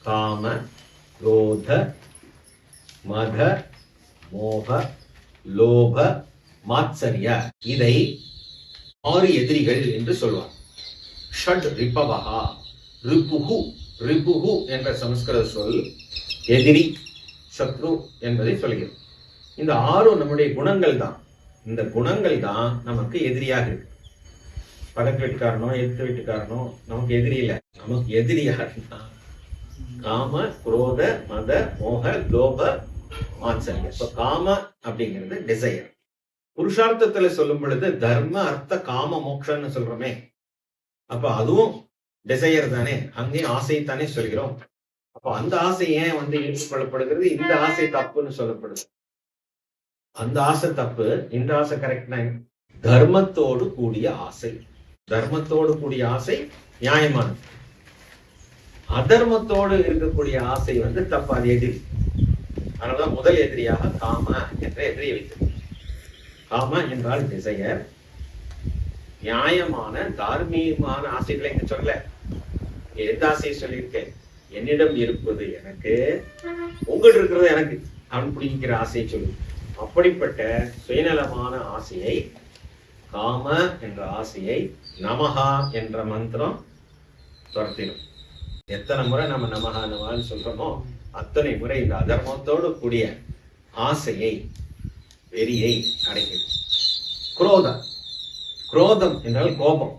காம, குரோத, மத, மோக, லோப, மாத்சரிய. இதை 6 எதிரிகள் என்று சொல்வார். ஷட் ரிபவஹா. ரிபுகு, ரிபுகு என்ற சமஸ்கிருத சொல் எதிரி, சத்ரு என்பதை சொல்கிறது. இந்த 6 நம்முடைய குணங்கள் தான். இந்த குணங்கள் தான் நமக்கு எதிரியாக இருக்கு. பக்கத்து வீட்டுக்காரனோ எதிர்த்து வீட்டுக்காரனோ நமக்கு எதிரி இல்லை. நமக்கு எதிரியாக காம, குரோத, மத, மோக, லோப, மாத்சல்யம். இப்ப காம அப்படிங்கிறது டிசையர். புருஷார்த்தத்துல சொல்லும் பொழுது தர்ம, அர்த்த, காம, மோக்ஷன்னு சொல்றோமே, அப்ப அதுவும் டிசையர் தானே. அங்கேயும் ஆசை தானே சொல்கிறோம். அப்ப அந்த ஆசை ஏன் ஏற்றுக்கொள்ளப்படுகிறது, இந்த ஆசை தப்புன்னு சொல்லப்படுது. அந்த ஆசை தப்பு, இந்த ஆசை கரெக்ட். தர்மத்தோடு கூடிய ஆசை, தர்மத்தோடு கூடிய ஆசை நியாயமானது. அதர்மத்தோடு இருக்கக்கூடிய ஆசை தப்பு, அது எதிரி. அதனாலதான் முதல் எதிரியாக காம என்ற எதிரியை வைத்தது. காம என்றால் டிசையர். நியாயமான தார்மீகமான ஆசைகளை இங்க சொல்ல. எந்த ஆசையை சொல்லியிருக்கேன், என்னிடம் இருப்பது எனக்கு, உங்கள் இருக்கிறது எனக்கு அவன் பிடிக்கிற ஆசையை சொல்லு. அப்படிப்பட்ட சுயநலமான ஆசையை, காம என்ற ஆசையை நமஹா என்ற மந்திரம் துரத்திடும். எத்தனை முறை நம்ம நமஹா நமஹான்னு சொல்றோமோ அத்தனை முறை இந்த அதர்மத்தோடு கூடிய ஆசையை, வெறியை அடைக்கிறது. குரோதம், குரோதம் என்றால் கோபம்.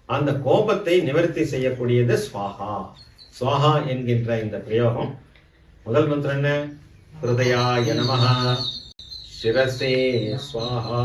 அந்த கோபத்தை நிவர்த்தி செய்யக்கூடியது ஸ்வாஹா. ஸ்வாஹா என்கின்ற இந்த பிரயோகம் முதல் மந்திரம் என்ன? ஹிருதயாய நமஹ, சிரசே ஸ்வாஹா.